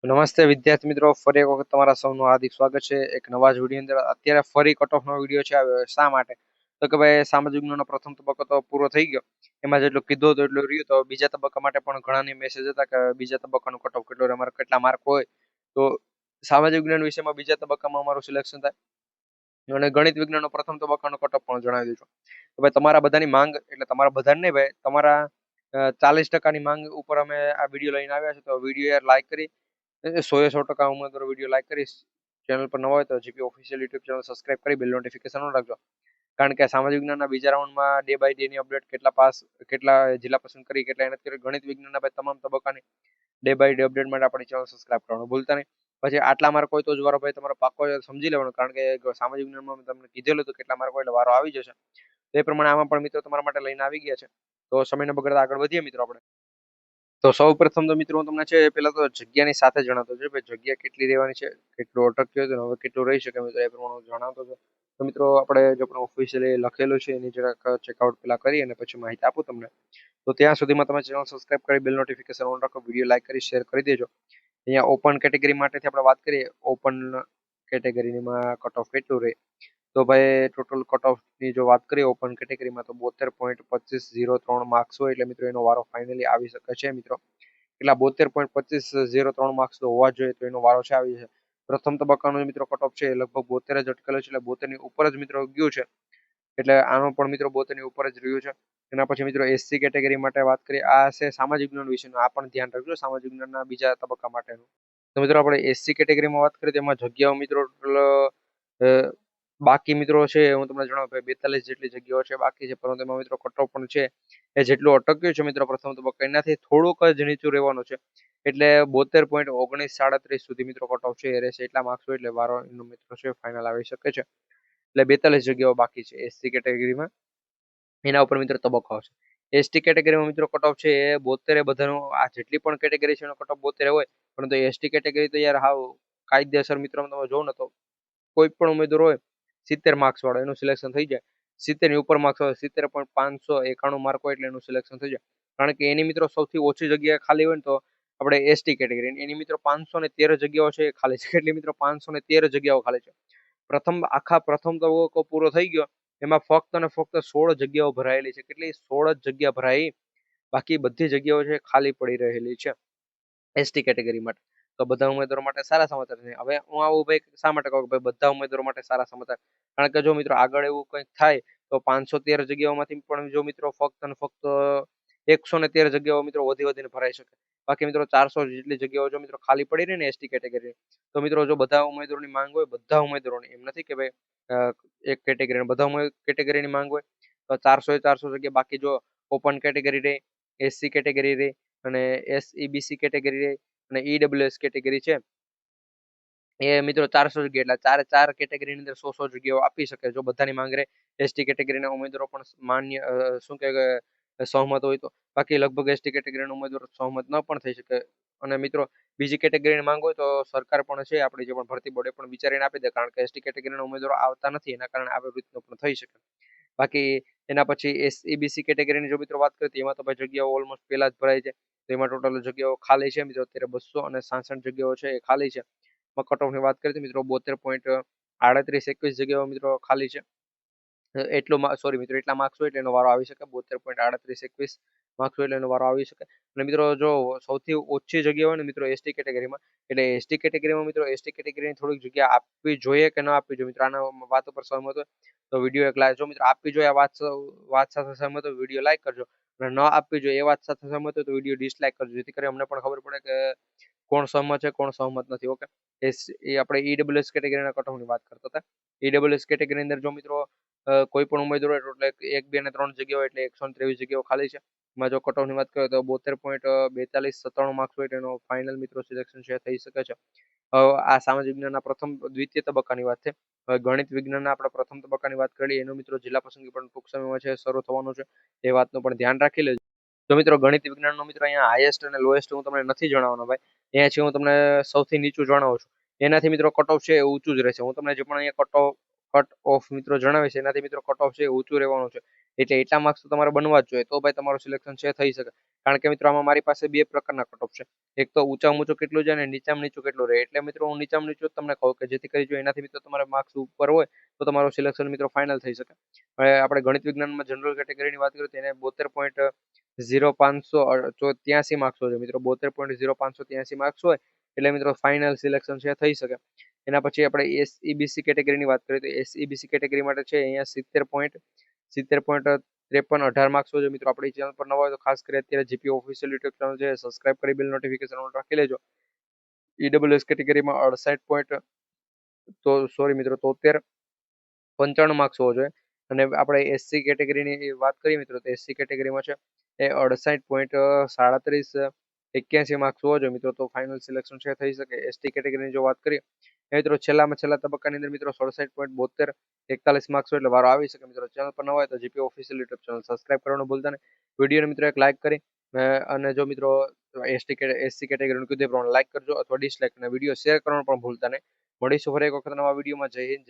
નમસ્તે વિદ્યાર્થી મિત્રો, ફરી એક વખત તમારા સૌનું હાર્દિક સ્વાગત છે એક નવા જ વિડીયો અંદર. અત્યારે ફરી કટ ઓફ નો વિડીયો છે આવ્યો. શા માટે? તો કે ભાઈ સામાજિક વિજ્ઞાનનો પ્રથમ તબક્કો તો પૂરો થઈ ગયો. એમાં જેટલું કીધું હતું એટલું રહ્યું. તો બીજા તબક્કા માટે પણ ઘણાની મેસેજ હતા કે બીજા તબક્કાનો કટ ઓફ કેટલો રહે, અમારે કેટલા માર્ક હોય. તો સામાજિક વિજ્ઞાન વિષયમાં બીજા તબક્કામાં અમારું સિલેક્શન થાય. અને ગણિત વિજ્ઞાનનો પ્રથમ તબક્કાનો કટ ઓફ પણ જણાવી દઉં છું. તો ભાઈ તમારા બધાની માંગ, એટલે તમારા બધાને નહીં ભાઈ, તમારા 40% માંગ ઉપર અમે આ વિડીયો લઈને આવ્યા છે. તો વિડીયો યાર લાઈક કરી, 100% ઉમેદવારો વિડીયો લાઈક કરીશ. ચેનલ પર નવા હોય તો GP official YouTube channel subscribe કરી બેલ નોટિફિકેશન ઓન રાખજો. કારણ કે સામાજિક વિજ્ઞાનના બીજા રાઉન્ડમાં ડે બાય ડે ની અપડેટ, કેટલા પાસ, કેટલા જિલ્લા પસંદ કરી, કેટલા એના કરી, ગણિત વિજ્ઞાનના ભાઈ તમામ તબક્કાની ડે બાય ડે અપડેટ માટે આપણી ચેનલ સબસ્ક્રાઇબ કરવાનું ભૂલતા નહીં. પછી આટલા માર્ક હોય તો જ વારો ભાઈ તમારો પાકો સમજી લેવાનો. કારણ કે સામાજિક વિજ્ઞાનમાં મેં તમને કીધેલું હતું કેટલા માર્ક હોય એટલે વારો આવી જશે. તો એ પ્રમાણે આમાં પણ મિત્રો તમારા માટે લઈને આવી ગયા છે. તો સમયને બગડતા આગળ વધીએ મિત્રો આપણે. તો સૌ પ્રથમ તો મિત્રો હું તમને છે પેલા તો જગ્યાની સાથે જણાવતો છે ભાઈ, જગ્યા કેટલી રહેવાની છે, કેટલું અટક્યું હતું, હવે કેટલું રહી શકે મિત્રો, એ પ્રમાણે હું જણાવતો છે. તો મિત્રો આપણે જે પણ ઓફિશિયલી લખેલું છે એની જરાક ચેકઆઉટ પેલા કરી અને પછી માહિતી આપું તમને. તો ત્યાં સુધીમાં તમે ચેનલ સબસ્ક્રાઇબ કરી બેલ નોટિફિકેશન ઓન રાખો, વિડીયો લાઈક કરી શેર કરી દેજો. અહીંયા ઓપન કેટેગરી માટેથી આપણે વાત કરીએ. ઓપન કેટેગરીમાં કટ ઓફ કેટલું રહે? તો ભાઈ ટોટલ કટ ઓફની જો વાત કરીએ ઓપન કેટેગરીમાં, તો 72.2503 માર્ક્સ હોય એટલે મિત્રો એનો વારો ફાઇનલી આવી શકે છે મિત્રો. એટલા 72.2503 માર્ક્સ તો હોવા જોઈએ, તો એનો વારો છે આવી છે. પ્રથમ તબક્કાનો મિત્રો કટ ઓફ છે એ લગભગ 72 જ અટકેલો છે, એટલે 72 ની ઉપર જ મિત્રો ગયું છે. એટલે આનો પણ મિત્રો 72 ની ઉપર જ રહ્યું છે. એના પછી મિત્રો એસસી કેટેગરી માટે વાત કરીએ. આ છે સામાજિક વિજ્ઞાન વિશેનું, આ પણ ધ્યાન રાખજો સામાજિક વિજ્ઞાનના બીજા તબક્કા માટેનું. તો મિત્રો આપણે એસસી કેટેગરીમાં વાત કરીએ, તેમાં જગ્યાઓ મિત્રો બાકી મિત્રો છે હું તમને જણાવું ભાઈ 42 જેટલી જગ્યાઓ છે બાકી છે, પરંતુ એમાં મિત્રો કટ ઓફ પણ છે એ જેટલું અટક્યું છે મિત્રો પ્રથમ તબક્કા એનાથી થોડુંક જ નીચું રહેવાનું છે. એટલે 72.1937 સુધી મિત્રો કટ ઓફ છે એ રહેશે. એટલા માર્ક્સ હોય એટલે વારો એનો મિત્રો છે ફાઇનલ આવી શકે છે. એટલે 42 જગ્યાઓ બાકી છે એસસી કેટેગરીમાં. એના ઉપર મિત્રો તબક્કો આવશે. એસટી કેટેગરીમાં મિત્રો કટ ઓફ છે એ 72 બધાનું, આ જેટલી પણ કેટેગરી છે એનો કટ ઓફ 72 હોય. પરંતુ એસટી કેટેગરી તો યાર હાવ કાયદેસર મિત્રો તમે જોવો ને તો કોઈ પણ ઉમેદવાર હોય 70 માર્ક્સ વાળો એનું સિલેક્શન થઈ જાય. 70 ની ઉપર માર્ક્સ હોય, 70.591 માર્ક હોય એટલે એનું સિલેક્શન થઈ જાય. કારણ કે એની મિત્રો સૌથી ઓછી જગ્યા ખાલી હોય ને તો આપણે એસટી કેટેગરી, એની મિત્રો 513 જગ્યાઓ છે એ ખાલી છે. એટલે મિત્રો 513 જગ્યાઓ ખાલી છે. પ્રથમ તબક્કો પૂરો થઈ ગયો. એમાં ફક્ત અને ફક્ત 16 જગ્યાઓ ભરાયેલી છે. કેટલી? 16 જ જગ્યા ભરાઈ. બાકી બધી જગ્યાઓ છે ખાલી પડી રહેલી છે એસટી કેટેગરી માટે. તો બધા ઉમેદવારો માટે સારા સમાચાર છે. હવે હું આવું ભાઈ શા માટે કહું કે ભાઈ બધા ઉમેદવારો માટે સારા સમાચાર? કારણ કે જો મિત્રો આગળ એવું કંઈક થાય તો 513 જગ્યાઓમાંથી પણ જો મિત્રો ફક્ત અને ફક્ત 113 જગ્યાઓ મિત્રો વધીને ભરાઈ શકે. બાકી મિત્રો 400 જેટલી જગ્યાઓ જો મિત્રો ખાલી પડી રહી ને એસટી કેટેગરી, તો મિત્રો જો બધા ઉમેદવારોની માંગ હોય, બધા ઉમેદવારોની, એમ નથી કે ભાઈ એક કેટેગરી, બધા કેટેગરીની માંગ હોય તો 400 જગ્યા. બાકી જો ઓપન કેટેગરી રહે, એસસી કેટેગરી રહે અને એસઈબીસી કેટેગરી રહે અને ઈડબ્લ્યુએસ કેટેગરી છે એ મિત્રો 400 જગ્યા, એટલે ચારે ચાર કેટેગરીની અંદર 100 જગ્યાઓ આપી શકે જો બધાની માંગ રહે. એસટી કેટેગરીના ઉમેદવારો પણ માન્ય શું કે સહમત હોય તો. બાકી લગભગ એસટી કેટેગરીના ઉમેદવારો સહમત ન પણ થઈ શકે. અને મિત્રો બીજી કેટેગરીની માંગ હોય તો સરકાર પણ છે આપણી જે પણ ભરતી બોર્ડ એ પણ વિચારીને આપી દે. કારણ કે એસટી કેટેગરીના ઉમેદવારો આવતા નથી એના કારણે આવી રીતનું પણ થઈ શકે. બાકી એના પછી એસઈબીસી કેટેગરીની જો મિત્રો વાત કરીએ તો એમાં તો ભાઈ જગ્યાઓ ઓલમોસ્ટ પહેલા જ ભરાય છે. તો એમાં ટોટલ જગ્યાઓ ખાલી છે મિત્રો અત્યારે 266 જગ્યાઓ છે એ ખાલી છે. કટ ઓફની વાત કરીએ તો મિત્રો 72.3821 જગ્યાઓ મિત્રો ખાલી છે. એટલું સોરી મિત્રો એટલા માર્ક્સ હોય એટલે એનો વારો આવી શકે. 72.3821 માર્ક્સ હોય એટલે એનો વારો આવી શકે. અને મિત્રો જો સૌથી ઓછી જગ્યા હોય ને મિત્રો એસટી કેટેગરીમાં, એટલે એસટી કેટેગરીમાં મિત્રો એસટી કેટેગરીની થોડીક જગ્યા આપવી જોઈએ કે ન આપવી જોઈએ મિત્રો, આના વાત ઉપર સહમત હોય તો વિડીયો એક લાઈક, જો મિત્રો આપવી જોઈએ આ વાત સાથે સહમત હોય વિડીયો લાઈક કરજો, અને ન આપવી જોઈએ એ વાત સાથે સહમત હોય તો વિડીયો ડિસલાઈક કરજો, જેથી કરી અમને પણ ખબર પડે કે કોણ સહમત છે કોણ સહમત નથી. ઓકે, એ આપણે ઈડબ્લ્યુએસ કેટેગરીના કટ ઓફની વાત કરતા હતા. ઈડબ્લ્યુએસ કેટેગરીની અંદર જો મિત્રો કોઈ પણ ઉમેદવાર હોય એટલે 1, 2 અને 3 જગ્યાઓ એટલે 123 જગ્યાઓ ખાલી છે. એમાં જો કટ ઓફની વાત કરીએ તો 72.4297 માર્ક્સ હોય એનો ફાઇનલ મિત્રો સિલેક્શન છે થઈ શકે છે. આ સામાજિક વિજ્ઞાનના દ્વિતીય તબક્કાની વાત છે. હવે ગણિત વિજ્ઞાનના આપણે પ્રથમ તબક્કાની વાત કરીએ. એનો મિત્રો જિલ્લા પસંદગી પણ ટૂંક સમયમાં છે શરૂ થવાનું છે. એ વાતનું પણ ધ્યાન રાખી લેજો. તો મિત્રો ગણિત વિજ્ઞાનનો મિત્રો અહીંયા હાઈએસ્ટ અને લોએસ્ટ હું તમને નથી જણાવવાનો ભાઈ. અહીંયાથી હું તમને સૌથી નીચું જણાવું છું. એનાથી મિત્રો કટ ઓફ છે એ ઊંચું જ રહેશે. હું તમને જે પણ અહીંયા કટ ઓફ મિત્રો જણાવે છે એનાથી મિત્રો કટ ઓફ છે એ ઊંચું રહેવાનું છે. એટલે એટલા માર્ક્સ તો તમારે બનવા જ જોઈએ તો ભાઈ તમારું સિલેક્શન છે થઈ શકે. કારણ કે મિત્રો આમાં મારી પાસે બે પ્રકારના કટ ઓફ છે. એક તો ઊંચામાં ઊંચું કેટલું છે અને નીચામાં નીચું કેટલું રહે. એટલે મિત્રો હું નીચામાં નીચું જ તમને કહું કે જેથી કરી જો એનાથી મિત્રો તમારા માર્ક્સ ઉપર હોય તો તમારું સિલેક્શન મિત્રો ફાઇનલ થઈ શકે. હવે આપણે ગણિત વિજ્ઞાનમાં જનરલ કેટેગરીની વાત કરીએ તો એને 72.0583 માર્ક્સ હોય મિત્રો. 72.0583 માર્ક્સ હોય એટલે મિત્રો ફાઇનલ સિલેક્શન છે થઈ શકે. એના પછી આપણે એસઈબીસી કેટેગરીની વાત કરીએ તો એસઈબીસી કેટેગરી માટે છે અહીંયા 70.53 માર્ક્સ હોય મિત્રો. આપણી ચેનલ પર નવા હોય તો ખાસ કરી અત્યારે જીપી ઓફિશિયલ યુટ્યુબ ચેનલ છે સબસ્ક્રાઇબ કરી બેલ નોટિફિકેશન ઓન રાખી લેજો. ઈડબ્લ્યુએસ કેટેગરીમાં 68 પોઈન્ટ તો સોરી મિત્રો 73.95 માર્ક્સ હોવો જોઈએ. અને આપણે એસસી કેટેગરીની વાત કરીએ મિત્રો તો એસસી કેટેગરીમાં છે એ 68.3781 માર્ક્સ હોવો જોઈએ મિત્રો તો ફાઇનલ સિલેક્શન છે થઈ શકે. એસટી કેટેગરીની જો વાત કરીએ મિત્રો છેલ્લા તબક્કાની અંદર મિત્રો 67.7241 માર્ક્સ હોય એટલે વારો આવી શકે મિત્રો. ચેનલ પર નવા હોય તો GP official YouTube channel subscribe કરવાનું ભૂલતા નહીં. વિડીયોને મિત્રો એક લાઇક કરી અને જો મિત્રો એસસી કેટેગરીનું કીધું એ પ્રમાણે લાઇક કરજો અથવા ડિસલાઇક અને વિડીયો શેર કરવાનું પણ ભૂલતા નહીં. મળીશું ફરી એક વખત નવા વિડીયોમાં. જય હિન્દ જય